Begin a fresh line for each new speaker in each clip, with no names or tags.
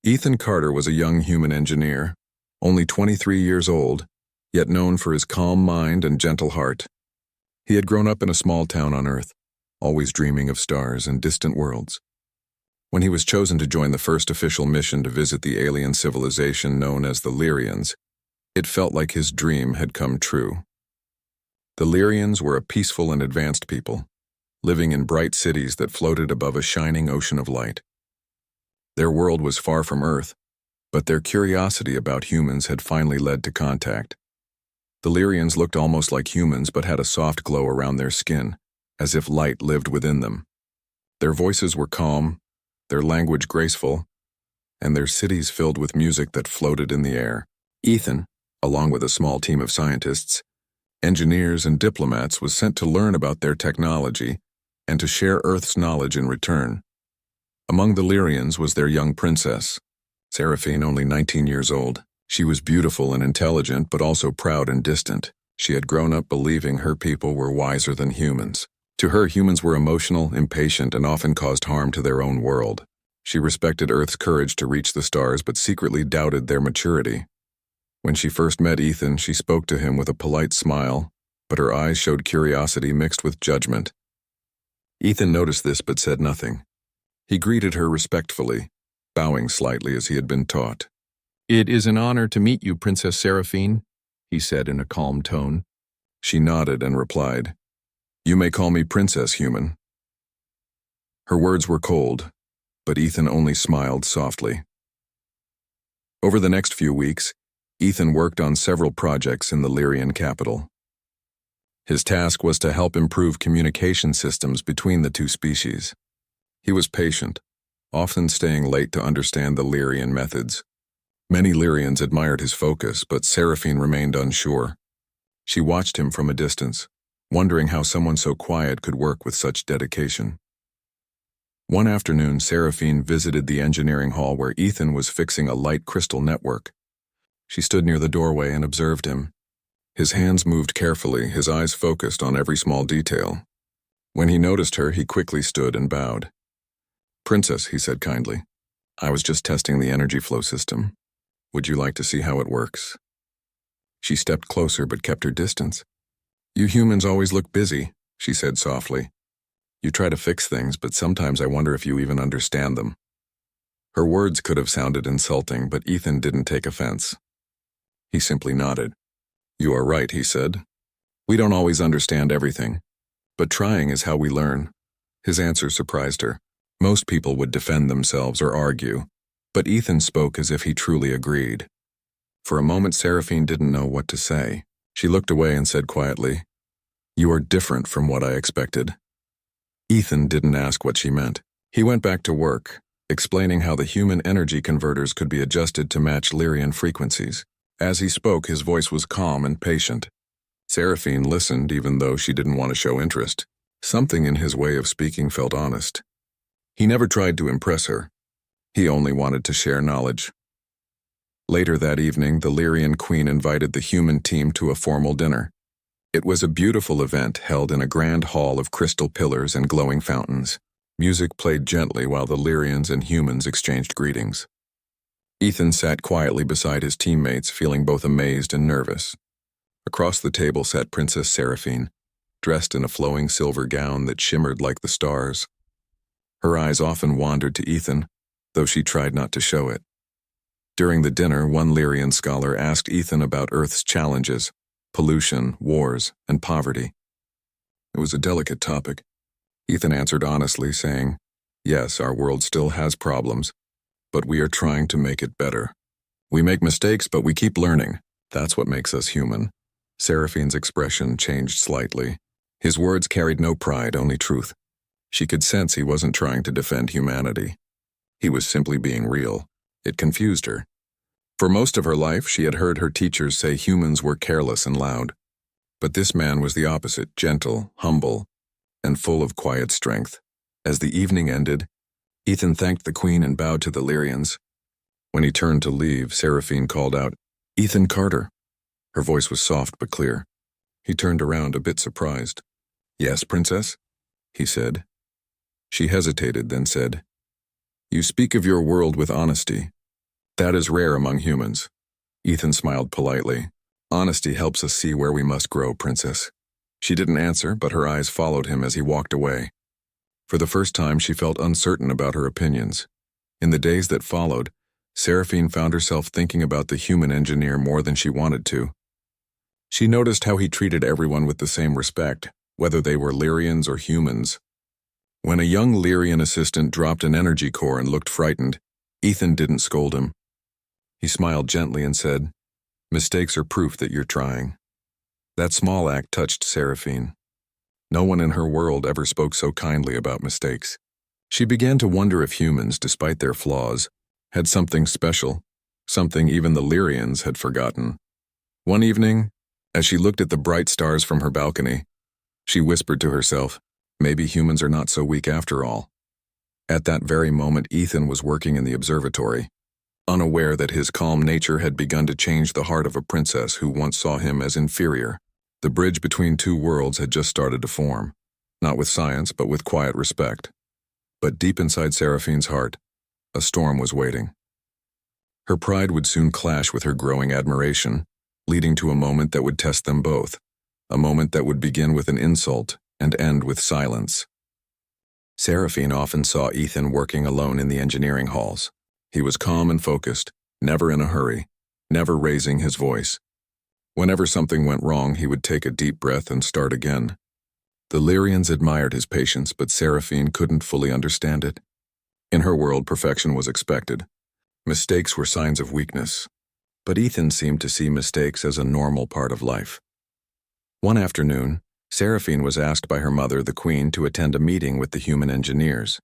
Ethan Carter was a young human engineer, only 23 years old, yet known for his calm mind and gentle heart. He had grown up in a small town on Earth, always dreaming of stars and distant worlds. When he was chosen to join the first official mission to visit the alien civilization known as the Lyrians, it felt like his dream had come true. The Lyrians were a peaceful and advanced people, living in bright cities that floated above a shining ocean of light. Their world was far from Earth, but their curiosity about humans had finally led to contact. The Lyrians looked almost like humans but had a soft glow around their skin, as if light lived within them. Their voices were calm, their language graceful, and their cities filled with music that floated in the air. Ethan, along with a small team of scientists, engineers, and diplomats, was sent to learn about their technology and to share Earth's knowledge in return. Among the Lyrians was their young princess, Seraphine, only 19 years old. She was beautiful and intelligent, but also proud and distant. She had grown up believing her people were wiser than humans. To her, humans were emotional, impatient, and often caused harm to their own world. She respected Earth's courage to reach the stars, but secretly doubted their maturity. When she first met Ethan, she spoke to him with a polite smile, but her eyes showed curiosity mixed with judgment. Ethan noticed this but said nothing. He greeted her respectfully, bowing slightly as he had been taught.
"It is an honor to meet you, Princess Seraphine," he said in a calm tone.
She nodded and replied, "You may call me Princess Human." Her words were cold, but Ethan only smiled softly. Over the next few weeks, Ethan worked on several projects in the Lyrian capital. His task was to help improve communication systems between the two species. He was patient, often staying late to understand the Lyrian methods. Many Lyrians admired his focus, but Seraphine remained unsure. She watched him from a distance, wondering how someone so quiet could work with such dedication. One afternoon, Seraphine visited the engineering hall where Ethan was fixing a light crystal network. She stood near the doorway and observed him. His hands moved carefully, his eyes focused on every small detail. When he noticed her, he quickly stood and bowed. "Princess," he said kindly, "I was just testing the energy flow system. Would you like to see how it works?" She stepped closer but kept her distance. "You humans always look busy," she said softly. "You try to fix things, but sometimes I wonder if you even understand them." Her words could have sounded insulting, but Ethan didn't take offense. He simply nodded. "You are right," he said. "We don't always understand everything, but trying is how we learn." His answer surprised her. Most people would defend themselves or argue, but Ethan spoke as if he truly agreed. For a moment, Seraphine didn't know what to say. She looked away and said quietly, "You are different from what I expected." Ethan didn't ask what she meant. He went back to work, explaining how the human energy converters could be adjusted to match Lyrian frequencies. As he spoke, his voice was calm and patient. Seraphine listened even though she didn't want to show interest. Something in his way of speaking felt honest. He never tried to impress her. He only wanted to share knowledge. Later that evening, the Lyrian queen invited the human team to a formal dinner. It was a beautiful event held in a grand hall of crystal pillars and glowing fountains. Music played gently while the Lyrians and humans exchanged greetings. Ethan sat quietly beside his teammates, feeling both amazed and nervous. Across the table sat Princess Seraphine, dressed in a flowing silver gown that shimmered like the stars. Her eyes often wandered to Ethan, though she tried not to show it. During the dinner, one Lyrian scholar asked Ethan about Earth's challenges: pollution, wars, and poverty. It was a delicate topic. Ethan answered honestly, saying, "Yes, our world still has problems, but we are trying to make it better. We make mistakes, but we keep learning. That's what makes us human." Seraphine's expression changed slightly. His words carried no pride, only truth. She could sense he wasn't trying to defend humanity. He was simply being real. It confused her. For most of her life, she had heard her teachers say humans were careless and loud. But this man was the opposite, gentle, humble, and full of quiet strength. As the evening ended, Ethan thanked the queen and bowed to the Lyrians. When he turned to leave, Seraphine called out, "Ethan Carter." Her voice was soft but clear. He turned around, a bit surprised. "Yes, Princess?" he said. She hesitated, then said, "You speak of your world with honesty. That is rare among humans. Ethan smiled politely. Honesty helps us see where we must grow, Princess. She didn't answer, but her eyes followed him as he walked away. For the first time, she felt uncertain about her opinions. In the days that followed, Seraphine found herself thinking about the human engineer more than she wanted to. She noticed how he treated everyone with the same respect, whether they were Lyrians or humans. When a young Lyrian assistant dropped an energy core and looked frightened, Ethan didn't scold him. He smiled gently and said, "Mistakes are proof that you're trying." That small act touched Seraphine. No one in her world ever spoke so kindly about mistakes. She began to wonder if humans, despite their flaws, had something special, something even the Lyrians had forgotten. One evening, as she looked at the bright stars from her balcony, she whispered to herself, maybe humans are not so weak after all. At that very moment, Ethan was working in the observatory, unaware that his calm nature had begun to change the heart of a princess who once saw him as inferior. The bridge between two worlds had just started to form, not with science, but with quiet respect. But deep inside Seraphine's heart, a storm was waiting. Her pride would soon clash with her growing admiration, leading to a moment that would test them both, a moment that would begin with an insult and end with silence. Seraphine often saw Ethan working alone in the engineering halls. He was calm and focused, never in a hurry, never raising his voice. Whenever something went wrong, he would take a deep breath and start again. The Lyrians admired his patience, but Seraphine couldn't fully understand it. In her world, perfection was expected. Mistakes were signs of weakness. But Ethan seemed to see mistakes as a normal part of life. One afternoon, Seraphine was asked by her mother, the Queen, to attend a meeting with the human engineers.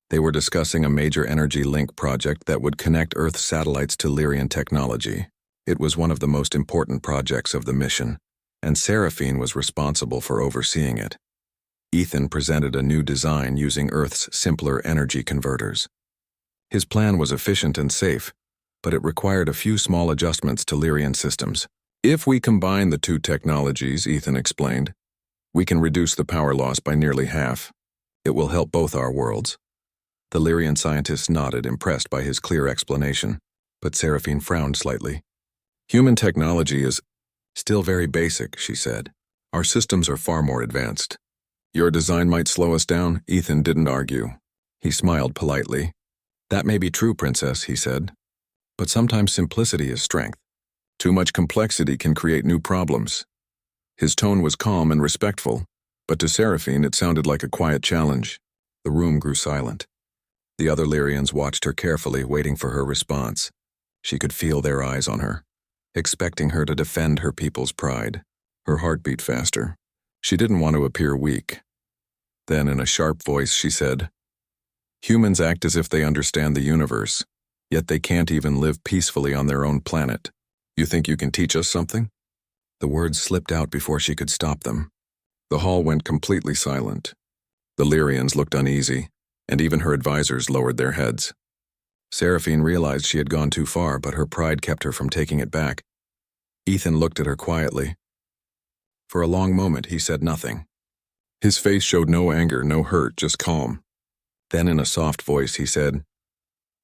They were discussing a major energy link project that would connect Earth's satellites to Lyrian technology. It was one of the most important projects of the mission, and Seraphine was responsible for overseeing it. Ethan presented a new design using Earth's simpler energy converters. His plan was efficient and safe, but it required a few small adjustments to Lyrian systems. If we combine the two technologies, Ethan explained, we can reduce the power loss by nearly half. It will help both our worlds. The Lyrian scientists nodded, impressed by his clear explanation, but Seraphine frowned slightly. Human technology is still very basic, she said. Our systems are far more advanced. Your design might slow us down, Ethan didn't argue. He smiled politely. That may be true, Princess, he said. But sometimes simplicity is strength. Too much complexity can create new problems. His tone was calm and respectful, but to Seraphine it sounded like a quiet challenge. The room grew silent. The other Lyrians watched her carefully, waiting for her response. She could feel their eyes on her, expecting her to defend her people's pride. Her heart beat faster. She didn't want to appear weak. Then, in a sharp voice, she said, "Humans act as if they understand the universe, yet they can't even live peacefully on their own planet. You think you can teach us something?" The words slipped out before she could stop them. The hall went completely silent. The Lyrians looked uneasy, and even her advisors lowered their heads. Seraphine realized she had gone too far, but her pride kept her from taking it back. Ethan looked at her quietly. For a long moment, he said nothing. His face showed no anger, no hurt, just calm. Then in a soft voice, he said,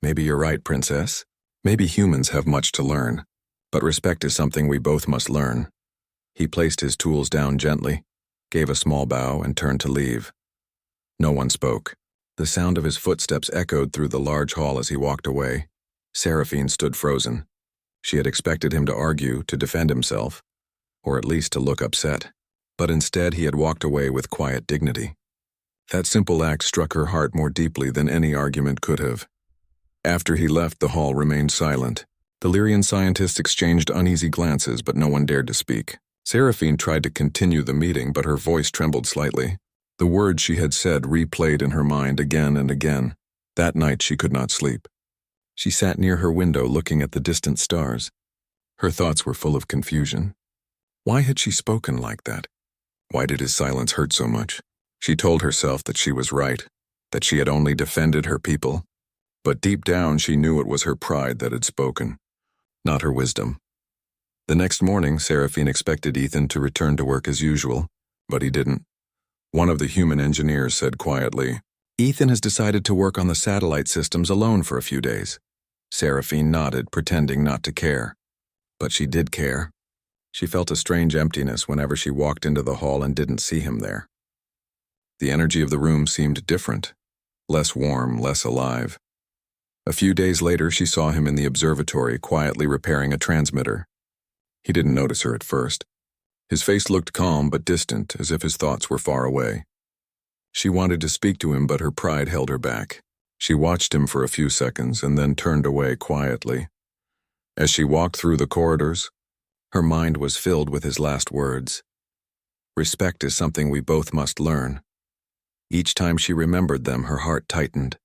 "Maybe you're right, Princess. Maybe humans have much to learn, but respect is something we both must learn." He placed his tools down gently, gave a small bow, and turned to leave. No one spoke. The sound of his footsteps echoed through the large hall as he walked away. Seraphine stood frozen. She had expected him to argue, to defend himself, or at least to look upset. But instead he had walked away with quiet dignity. That simple act struck her heart more deeply than any argument could have. After he left, the hall remained silent. The Lyrian scientists exchanged uneasy glances, but no one dared to speak. Seraphine tried to continue the meeting, but her voice trembled slightly. The words she had said replayed in her mind again and again. That night she could not sleep. She sat near her window looking at the distant stars. Her thoughts were full of confusion. Why had she spoken like that? Why did his silence hurt so much? She told herself that she was right, that she had only defended her people. But deep down she knew it was her pride that had spoken, not her wisdom. The next morning, Seraphine expected Ethan to return to work as usual, but he didn't. One of the human engineers said quietly, "Ethan has decided to work on the satellite systems alone for a few days." Seraphine nodded, pretending not to care. But she did care. She felt a strange emptiness whenever she walked into the hall and didn't see him there. The energy of the room seemed different, less warm, less alive. A few days later, she saw him in the observatory, quietly repairing a transmitter. He didn't notice her at first. His face looked calm but distant, as if his thoughts were far away. She wanted to speak to him, but her pride held her back. She watched him for a few seconds and then turned away quietly. As she walked through the corridors, her mind was filled with his last words. Respect is something we both must learn. Each time she remembered them, her heart tightened.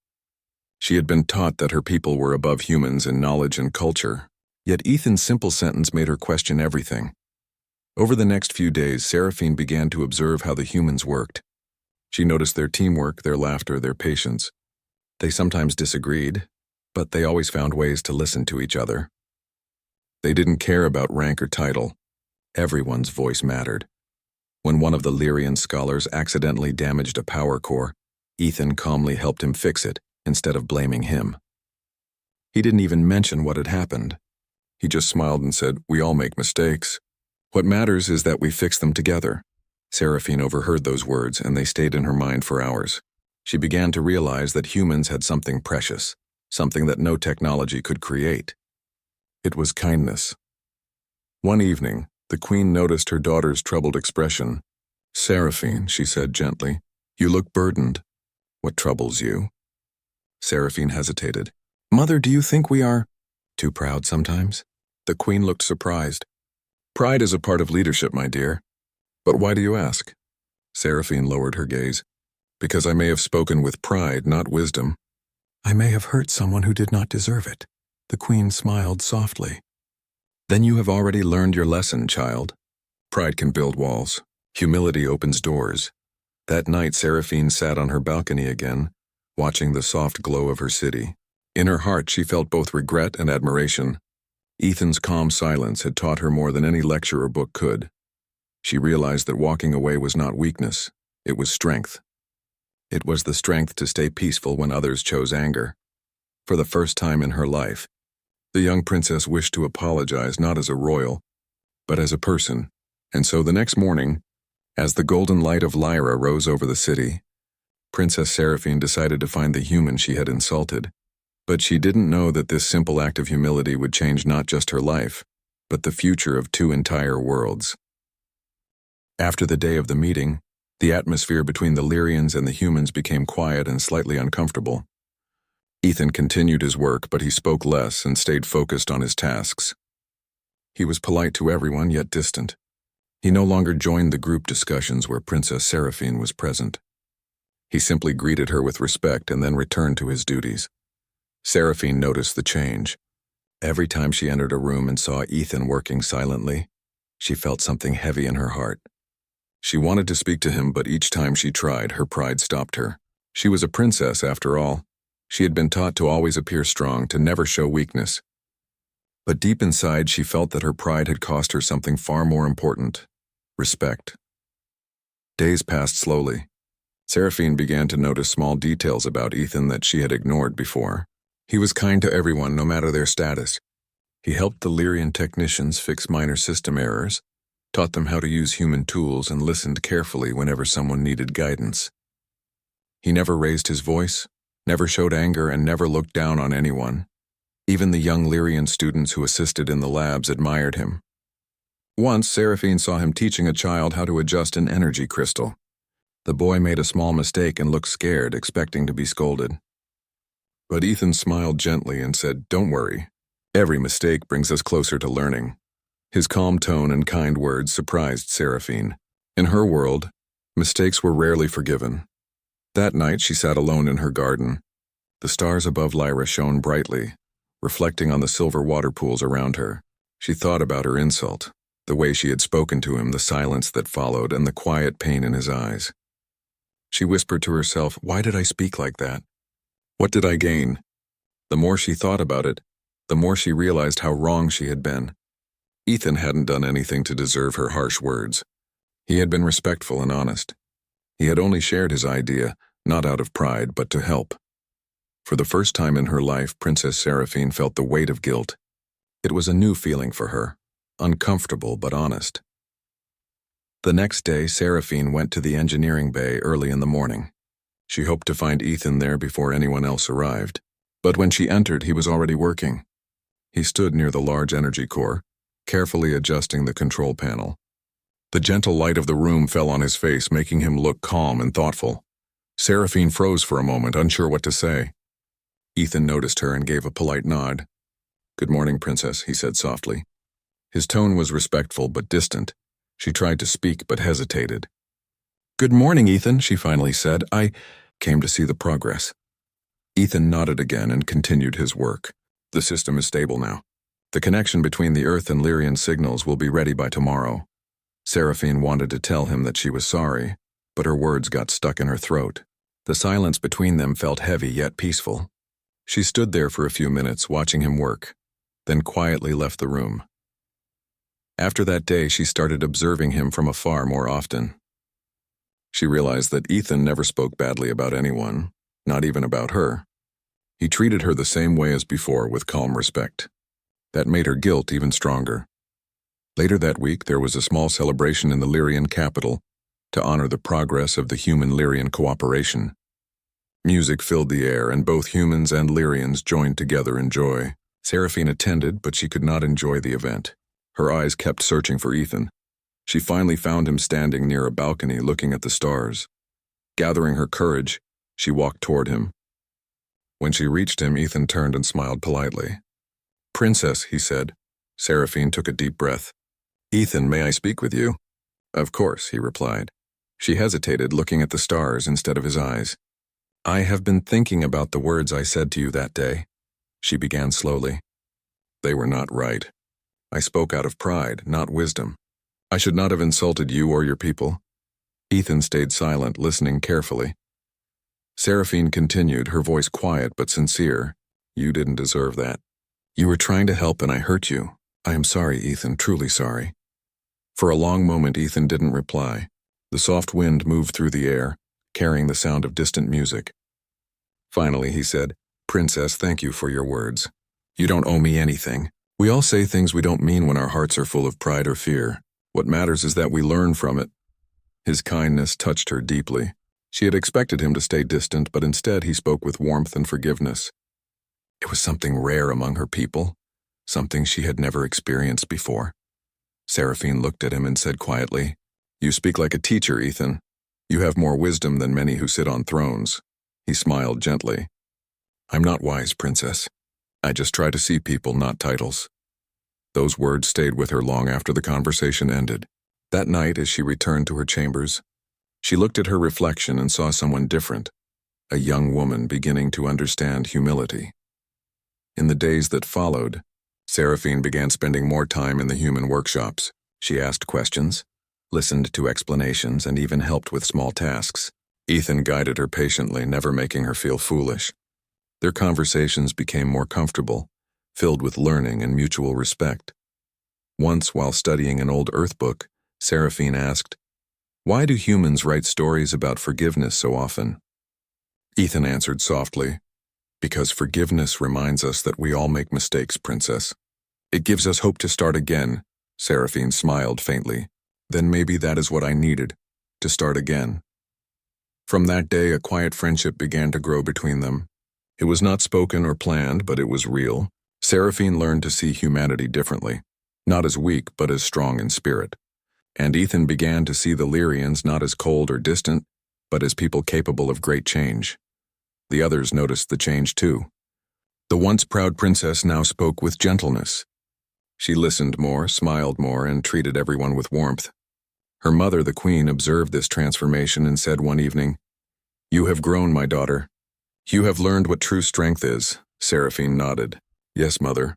She had been taught that her people were above humans in knowledge and culture, yet Ethan's simple sentence made her question everything. Over the next few days, Seraphine began to observe how the humans worked. She noticed their teamwork, their laughter, their patience. They sometimes disagreed, but they always found ways to listen to each other. They didn't care about rank or title. Everyone's voice mattered. When one of the Lyrian scholars accidentally damaged a power core, Ethan calmly helped him fix it instead of blaming him. He didn't even mention what had happened. He just smiled and said, "We all make mistakes. What matters is that we fix them together." Seraphine overheard those words, and they stayed in her mind for hours. She began to realize that humans had something precious, something that no technology could create. It was kindness. One evening, the queen noticed her daughter's troubled expression. "Seraphine," she said gently, "you look burdened. What troubles you?" Seraphine hesitated. "Mother, do you think we are too proud sometimes?" The queen looked surprised. "Pride is a part of leadership, my dear. But why do you ask?" Seraphine lowered her gaze. "Because I may have spoken with pride, not wisdom." "I may have hurt someone who did not deserve it." The queen smiled softly. "Then you have already learned your lesson, child. Pride can build walls. Humility opens doors." That night, Seraphine sat on her balcony again, watching the soft glow of her city. In her heart, she felt both regret and admiration. Ethan's calm silence had taught her more than any lecture or book could. She realized that walking away was not weakness, it was strength. It was the strength to stay peaceful when others chose anger. For the first time in her life, the young princess wished to apologize not as a royal, but as a person. And so the next morning, as the golden light of Lyra rose over the city, Princess Seraphine decided to find the human she had insulted. But she didn't know that this simple act of humility would change not just her life, but the future of 2 entire worlds. After the day of the meeting, the atmosphere between the Lyrians and the humans became quiet and slightly uncomfortable. Ethan continued his work, but he spoke less and stayed focused on his tasks. He was polite to everyone, yet distant. He no longer joined the group discussions where Princess Seraphine was present. He simply greeted her with respect and then returned to his duties. Seraphine noticed the change. Every time she entered a room and saw Ethan working silently, she felt something heavy in her heart. She wanted to speak to him, but each time she tried, her pride stopped her. She was a princess, after all. She had been taught to always appear strong, to never show weakness. But deep inside, she felt that her pride had cost her something far more important: respect. Days passed slowly. Seraphine began to notice small details about Ethan that she had ignored before. He was kind to everyone, no matter their status. He helped the Lyrian technicians fix minor system errors, taught them how to use human tools, and listened carefully whenever someone needed guidance. He never raised his voice, never showed anger, and never looked down on anyone. Even the young Lyrian students who assisted in the labs admired him. Once, Seraphine saw him teaching a child how to adjust an energy crystal. The boy made a small mistake and looked scared, expecting to be scolded. But Ethan smiled gently and said, "Don't worry. Every mistake brings us closer to learning." His calm tone and kind words surprised Seraphine. In her world, mistakes were rarely forgiven. That night, she sat alone in her garden. The stars above Lyra shone brightly, reflecting on the silver water pools around her. She thought about her insult, the way she had spoken to him, the silence that followed, and the quiet pain in his eyes. She whispered to herself, "Why did I speak like that? What did I gain?" The more she thought about it, the more she realized how wrong she had been. Ethan hadn't done anything to deserve her harsh words. He had been respectful and honest. He had only shared his idea, not out of pride, but to help. For the first time in her life, Princess Seraphine felt the weight of guilt. It was a new feeling for her, uncomfortable but honest. The next day, Seraphine went to the engineering bay early in the morning. She hoped to find Ethan there before anyone else arrived. But when she entered, he was already working. He stood near the large energy core, carefully adjusting the control panel. The gentle light of the room fell on his face, making him look calm and thoughtful. Seraphine froze for a moment, unsure what to say. Ethan noticed her and gave a polite nod. "Good morning, Princess," he said softly. His tone was respectful but distant. She tried to speak but hesitated. "Good morning, Ethan," she finally said. "I came to see the progress." Ethan nodded again and continued his work. "The system is stable now. The connection between the Earth and Lyrian signals will be ready by tomorrow." Seraphine wanted to tell him that she was sorry, but her words got stuck in her throat. The silence between them felt heavy yet peaceful. She stood there for a few minutes, watching him work, then quietly left the room. After that day, she started observing him from afar more often. She realized that Ethan never spoke badly about anyone, not even about her. He treated her the same way as before, with calm respect. That made her guilt even stronger. Later that week, there was a small celebration in the Lyrian capital to honor the progress of the human-Lyrian cooperation. Music filled the air, and both humans and Lyrians joined together in joy. Seraphine attended, but she could not enjoy the event. Her eyes kept searching for Ethan. She finally found him standing near a balcony looking at the stars. Gathering her courage, she walked toward him. When she reached him, Ethan turned and smiled politely. "Princess," he said. Seraphine took a deep breath. "Ethan, may I speak with you?" "Of course," he replied. She hesitated, looking at the stars instead of his eyes. "I have been thinking about the words I said to you that day," she began slowly. "They were not right. I spoke out of pride, not wisdom. I should not have insulted you or your people." Ethan stayed silent, listening carefully. Seraphine continued, her voice quiet but sincere. "You didn't deserve that. You were trying to help and I hurt you. I am sorry, Ethan, truly sorry." For a long moment, Ethan didn't reply. The soft wind moved through the air, carrying the sound of distant music. Finally, he said, "Princess, thank you for your words. You don't owe me anything. We all say things we don't mean when our hearts are full of pride or fear. What matters is that we learn from it." His kindness touched her deeply. She had expected him to stay distant, but instead he spoke with warmth and forgiveness. It was something rare among her people, something she had never experienced before. Seraphine looked at him and said quietly, "You speak like a teacher, Ethan. You have more wisdom than many who sit on thrones." He smiled gently. "I'm not wise, Princess. I just try to see people, not titles." Those words stayed with her long after the conversation ended. That night, as she returned to her chambers, she looked at her reflection and saw someone different, a young woman beginning to understand humility. In the days that followed, Seraphine began spending more time in the human workshops. She asked questions, listened to explanations, and even helped with small tasks. Ethan guided her patiently, never making her feel foolish. Their conversations became more comfortable, filled with learning and mutual respect. Once, while studying an old Earth book, Seraphine asked, "Why do humans write stories about forgiveness so often?" Ethan answered softly, "Because forgiveness reminds us that we all make mistakes, Princess. It gives us hope to start again." Seraphine smiled faintly. "Then maybe that is what I needed, to start again." From that day, a quiet friendship began to grow between them. It was not spoken or planned, but it was real. Seraphine learned to see humanity differently, not as weak, but as strong in spirit. And Ethan began to see the Lyrians not as cold or distant, but as people capable of great change. The others noticed the change too. The once proud princess now spoke with gentleness. She listened more, smiled more, and treated everyone with warmth. Her mother, the queen, observed this transformation and said one evening, "You have grown, my daughter. You have learned what true strength is." Seraphine nodded. "Yes, mother.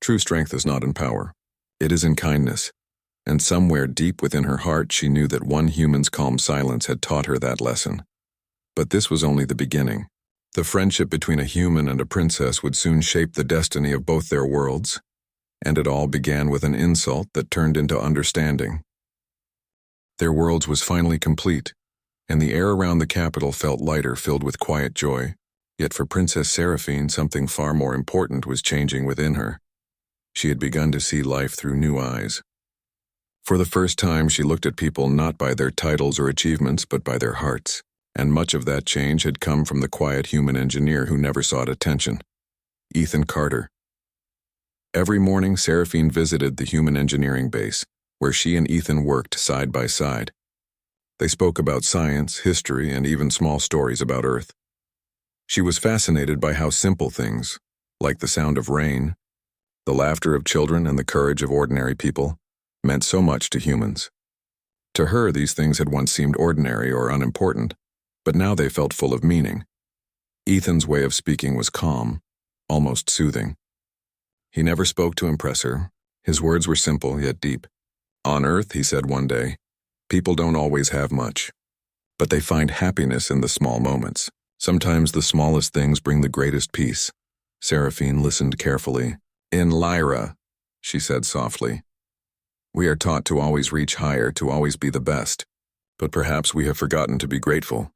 True strength is not in power. It is in kindness." And somewhere deep within her heart, she knew that one human's calm silence had taught her that lesson. But this was only the beginning. The friendship between a human and a princess would soon shape the destiny of both their worlds, and it all began with an insult that turned into understanding. Their worlds was finally complete, and the air around the capital felt lighter, filled with quiet joy. Yet for Princess Seraphine, something far more important was changing within her. She had begun to see life through new eyes. For the first time, she looked at people not by their titles or achievements, but by their hearts. And much of that change had come from the quiet human engineer who never sought attention, Ethan Carter. Every morning, Seraphine visited the human engineering base, where she and Ethan worked side by side. They spoke about science, history, and even small stories about Earth. She was fascinated by how simple things, like the sound of rain, the laughter of children, and the courage of ordinary people, meant so much to humans. To her, these things had once seemed ordinary or unimportant, but now they felt full of meaning. Ethan's way of speaking was calm, almost soothing. He never spoke to impress her. His words were simple yet deep. On Earth, he said one day, people don't always have much, but they find happiness in the small moments. Sometimes the smallest things bring the greatest peace. Seraphine listened carefully. In Lyra, she said softly, we are taught to always reach higher, to always be the best. But perhaps we have forgotten to be grateful.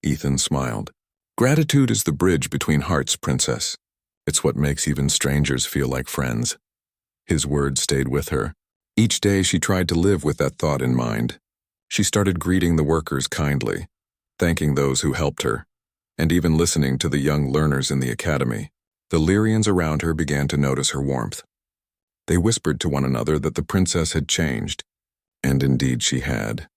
Ethan smiled. Gratitude is the bridge between hearts, Princess. It's what makes even strangers feel like friends. His words stayed with her. Each day she tried to live with that thought in mind. She started greeting the workers kindly, thanking those who helped her, and even listening to the young learners in the academy. The Lyrians around her began to notice her warmth. They whispered to one another that the princess had changed, and indeed she had.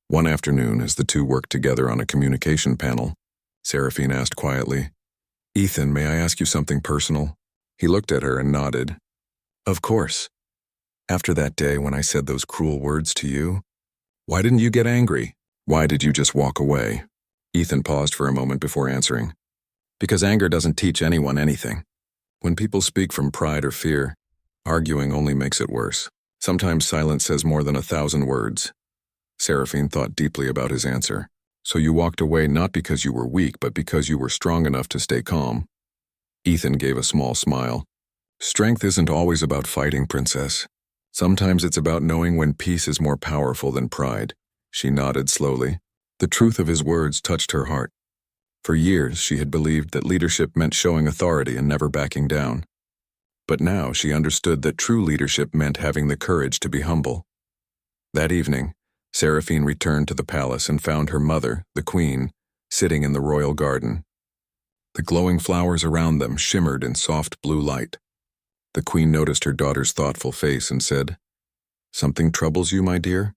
One afternoon, as the two worked together on a communication panel, Seraphine asked quietly, Ethan, may I ask you something personal? He looked at her and nodded. Of course. After that day when I said those cruel words to you, why didn't you get angry? Why did you just walk away? Ethan paused for a moment before answering. Because anger doesn't teach anyone anything. When people speak from pride or fear, arguing only makes it worse. Sometimes silence says more than 1,000 words. Seraphine thought deeply about his answer. So you walked away not because you were weak, but because you were strong enough to stay calm. Ethan gave a small smile. Strength isn't always about fighting, Princess. Sometimes it's about knowing when peace is more powerful than pride. She nodded slowly. The truth of his words touched her heart. For years, she had believed that leadership meant showing authority and never backing down. But now she understood that true leadership meant having the courage to be humble. That evening, Seraphine returned to the palace and found her mother, the queen, sitting in the royal garden. The glowing flowers around them shimmered in soft blue light. The queen noticed her daughter's thoughtful face and said, Something troubles you, my dear?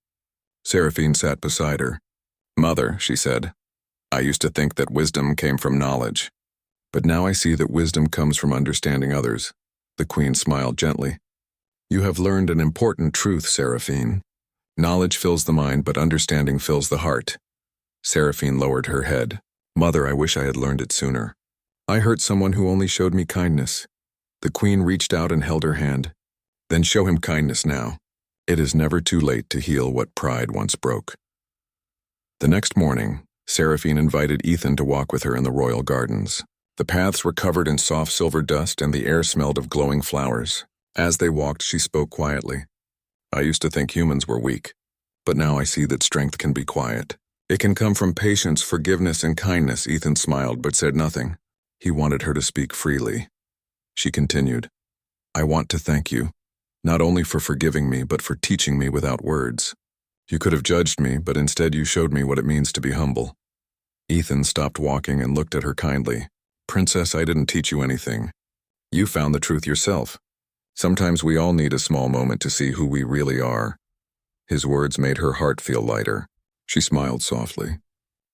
Seraphine sat beside her. Mother, she said, I used to think that wisdom came from knowledge, but now I see that wisdom comes from understanding others. The queen smiled gently. You have learned an important truth, Seraphine. Knowledge fills the mind, but understanding fills the heart. Seraphine lowered her head. Mother, I wish I had learned it sooner. I hurt someone who only showed me kindness. The queen reached out and held her hand. Then show him kindness now. It is never too late to heal what pride once broke. The next morning, Seraphine invited Ethan to walk with her in the royal gardens. The paths were covered in soft silver dust and the air smelled of glowing flowers. As they walked, she spoke quietly. I used to think humans were weak, but now I see that strength can be quiet. It can come from patience, forgiveness, and kindness. Ethan smiled but said nothing. He wanted her to speak freely. She continued, I want to thank you, not only for forgiving me, but for teaching me without words. You could have judged me, but instead you showed me what it means to be humble. Ethan stopped walking and looked at her kindly. Princess, I didn't teach you anything. You found the truth yourself. Sometimes we all need a small moment to see who we really are. His words made her heart feel lighter. She smiled softly.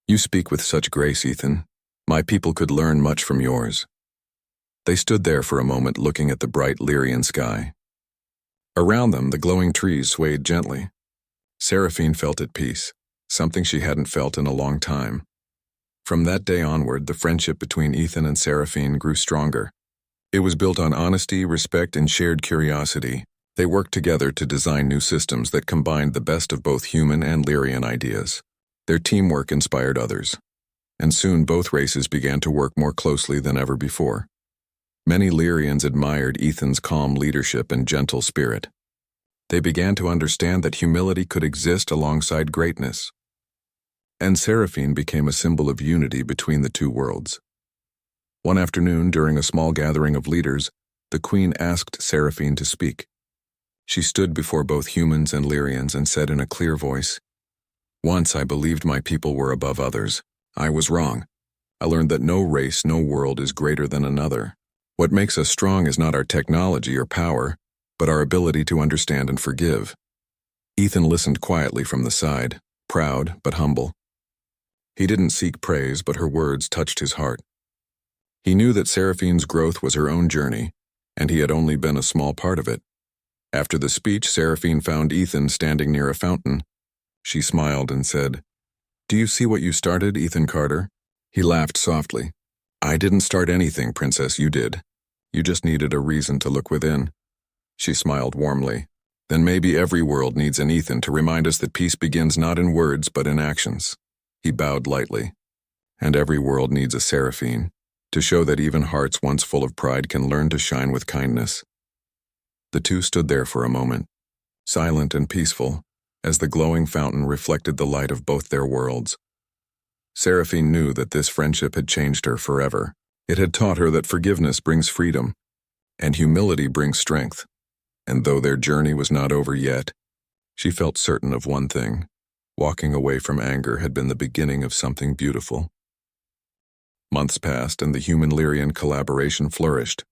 You speak with such grace, Ethan. My people could learn much from yours. They stood there for a moment looking at the bright Lyrian sky. Around them, the glowing trees swayed gently. Seraphine felt at peace, something she hadn't felt in a long time. From that day onward, the friendship between Ethan and Seraphine grew stronger. It was built on honesty, respect, and shared curiosity. They worked together to design new systems that combined the best of both human and Lyrian ideas. Their teamwork inspired others, and soon both races began to work more closely than ever before. Many Lyrians admired Ethan's calm leadership and gentle spirit. They began to understand that humility could exist alongside greatness. And Seraphine became a symbol of unity between the two worlds. One afternoon, during a small gathering of leaders, the queen asked Seraphine to speak. She stood before both humans and Lyrians and said in a clear voice, "Once I believed my people were above others. I was wrong. I learned that no race, no world is greater than another. What makes us strong is not our technology or power, but our ability to understand and forgive." Ethan listened quietly from the side, proud but humble. He didn't seek praise, but her words touched his heart. He knew that Seraphine's growth was her own journey, and he had only been a small part of it. After the speech, Seraphine found Ethan standing near a fountain. She smiled and said, "Do you see what you started, Ethan Carter?" He laughed softly. "I didn't start anything, Princess, you did. You just needed a reason to look within." She smiled warmly. "Then maybe every world needs an Ethan to remind us that peace begins not in words but in actions." He bowed lightly. "And every world needs a Seraphine, to show that even hearts once full of pride can learn to shine with kindness." The two stood there for a moment, silent and peaceful, as the glowing fountain reflected the light of both their worlds. Seraphine knew that this friendship had changed her forever. It had taught her that forgiveness brings freedom, and humility brings strength. And though their journey was not over yet, she felt certain of one thing: walking away from anger had been the beginning of something beautiful. Months passed and the human-Lyrian collaboration flourished.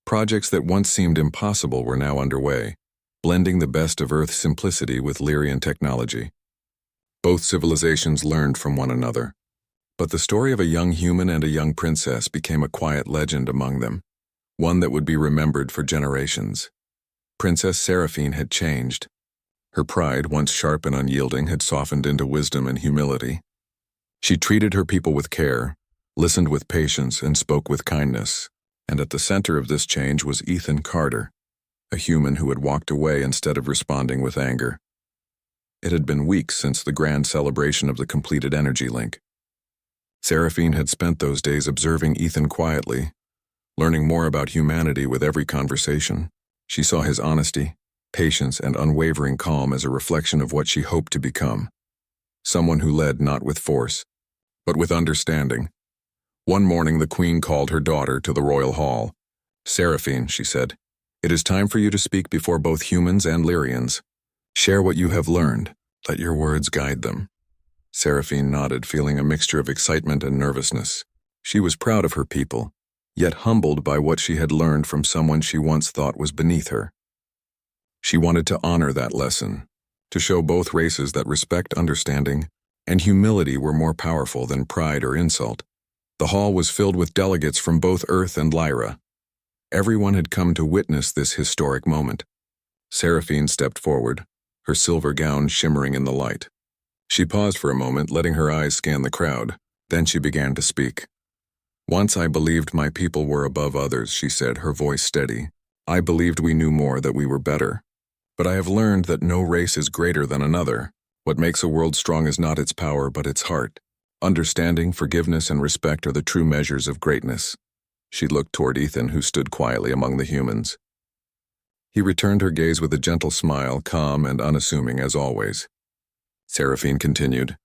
Projects that once seemed impossible were now underway, blending the best of Earth's simplicity with Lyrian technology. Both civilizations learned from one another, but the story of a young human and a young princess became a quiet legend among them, one that would be remembered for generations. Princess Seraphine had changed. Her pride, once sharp and unyielding, had softened into wisdom and humility. She treated her people with care, listened with patience, and spoke with kindness. And at the center of this change was Ethan Carter, a human who had walked away instead of responding with anger. It had been weeks since the grand celebration of the completed energy link. Seraphine had spent those days observing Ethan quietly, learning more about humanity with every conversation. She saw his honesty, patience, and unwavering calm as a reflection of what she hoped to become. Someone who led not with force, but with understanding. One morning the queen called her daughter to the royal hall. "Seraphine," she said, "it is time for you to speak before both humans and Lyrians. Share what you have learned. Let your words guide them." Seraphine nodded, feeling a mixture of excitement and nervousness. She was proud of her people, yet humbled by what she had learned from someone she once thought was beneath her. She wanted to honor that lesson, to show both races that respect, understanding, and humility were more powerful than pride or insult. The hall was filled with delegates from both Earth and Lyra. Everyone had come to witness this historic moment. Seraphine stepped forward, her silver gown shimmering in the light. She paused for a moment, letting her eyes scan the crowd. Then she began to speak. "Once I believed my people were above others," she said, her voice steady. "I believed we knew more, that we were better. But I have learned that no race is greater than another. What makes a world strong is not its power, but its heart. Understanding, forgiveness, and respect are the true measures of greatness." She looked toward Ethan, who stood quietly among the humans. He returned her gaze with a gentle smile, calm and unassuming as always. Seraphine continued,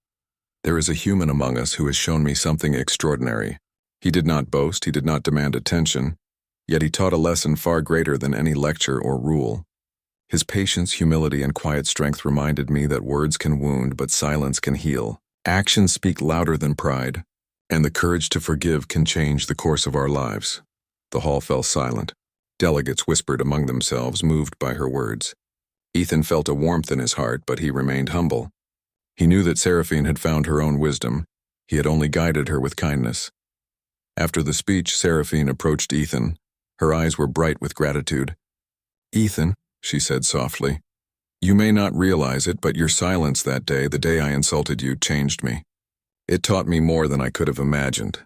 "There is a human among us who has shown me something extraordinary. He did not boast, he did not demand attention, yet he taught a lesson far greater than any lecture or rule. His patience, humility, and quiet strength reminded me that words can wound, but silence can heal. Actions speak louder than pride, and the courage to forgive can change the course of our lives." The hall fell silent. Delegates whispered among themselves, moved by her words. Ethan felt a warmth in his heart, but he remained humble. He knew that Seraphine had found her own wisdom. He had only guided her with kindness. After the speech, Seraphine approached Ethan. Her eyes were bright with gratitude. "Ethan," she said softly, "you may not realize it, but your silence that day, the day I insulted you, changed me. It taught me more than I could have imagined.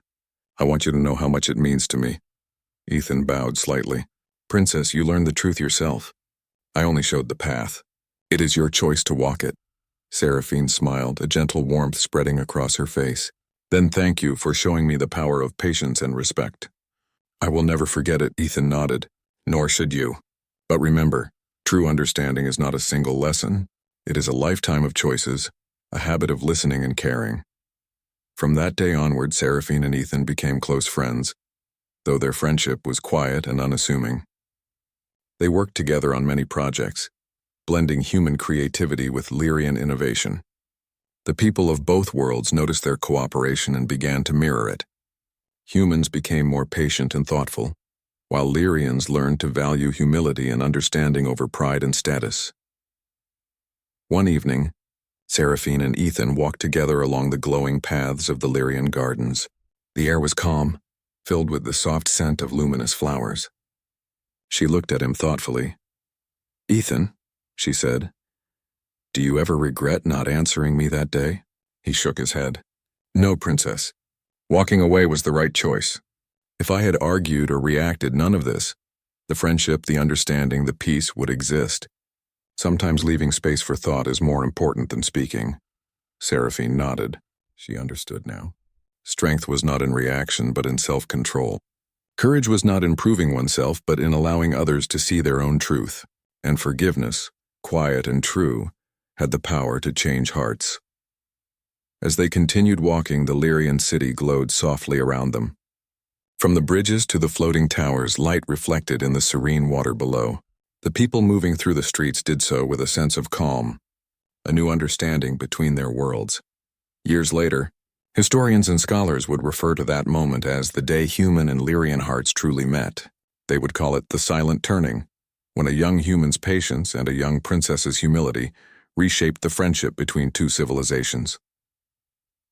I want you to know how much it means to me." Ethan bowed slightly. "Princess, you learned the truth yourself. I only showed the path. It is your choice to walk it." Seraphine smiled, a gentle warmth spreading across her face. "Then thank you for showing me the power of patience and respect." "I will never forget it," Ethan nodded. "Nor should you. But remember, true understanding is not a single lesson. It is a lifetime of choices, a habit of listening and caring." From that day onward, Seraphine and Ethan became close friends. though their friendship was quiet and unassuming. They worked together on many projects, blending human creativity with Lyrian innovation. The people of both worlds noticed their cooperation and began to mirror it. Humans became more patient and thoughtful, while Lyrians learned to value humility and understanding over pride and status. One evening, Seraphine and Ethan walked together along the glowing paths of the Lyrian gardens. The air was calm, filled with the soft scent of luminous flowers. She looked at him thoughtfully. "Ethan," she said, "do you ever regret not answering me that day?" He shook his head. "No, Princess. Walking away was the right choice. If I had argued or reacted, none of this, the friendship, the understanding, the peace would exist. Sometimes leaving space for thought is more important than speaking." Seraphine nodded. She understood now. Strength was not in reaction, but in self-control. Courage was not in proving oneself, but in allowing others to see their own truth. And forgiveness, quiet and true, had the power to change hearts. As they continued walking, the Lyrian city glowed softly around them. From the bridges to the floating towers, light reflected in the serene water below. The people moving through the streets did so with a sense of calm, a new understanding between their worlds. Years later, historians and scholars would refer to that moment as the day human and Lyrian hearts truly met. They would call it the silent turning, when a young human's patience and a young princess's humility reshaped the friendship between two civilizations.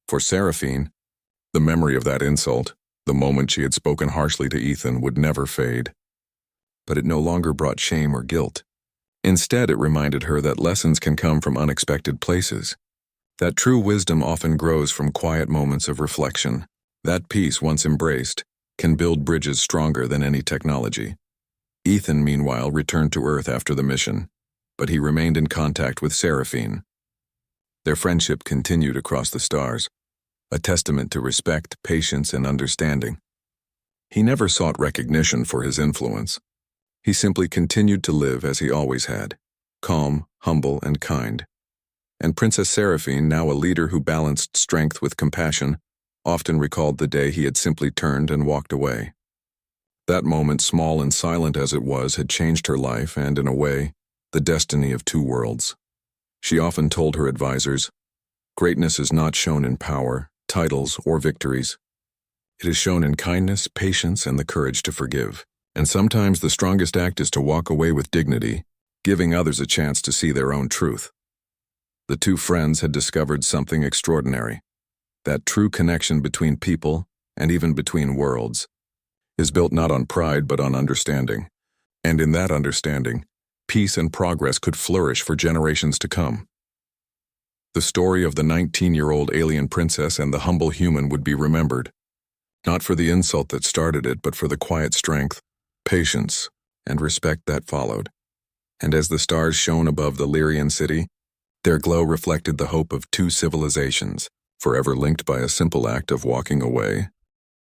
For Seraphine, the memory of that insult, the moment she had spoken harshly to Ethan, would never fade. But it no longer brought shame or guilt. Instead, it reminded her that lessons can come from unexpected places, that true wisdom often grows from quiet moments of reflection, that peace, once embraced, can build bridges stronger than any technology. Ethan, meanwhile, returned to Earth after the mission, but he remained in contact with Seraphine. Their friendship continued across the stars, a testament to respect, patience, and understanding. He never sought recognition for his influence. He simply continued to live as he always had, calm, humble, and kind. And Princess Seraphine, now a leader who balanced strength with compassion, often recalled the day he had simply turned and walked away. That moment, small and silent as it was, had changed her life and, in a way, the destiny of two worlds. She often told her advisors, "Greatness is not shown in power, titles, or victories. It is shown in kindness, patience, and the courage to forgive. And sometimes the strongest act is to walk away with dignity, giving others a chance to see their own truth." The two friends had discovered something extraordinary. That true connection between people, and even between worlds, is built not on pride but on understanding. And in that understanding, peace and progress could flourish for generations to come. The story of the 19-year-old alien princess and the humble human would be remembered, not for the insult that started it, but for the quiet strength, patience, and respect that followed. And as the stars shone above the Lyrian city, their glow reflected the hope of two civilizations, forever linked by a simple act of walking away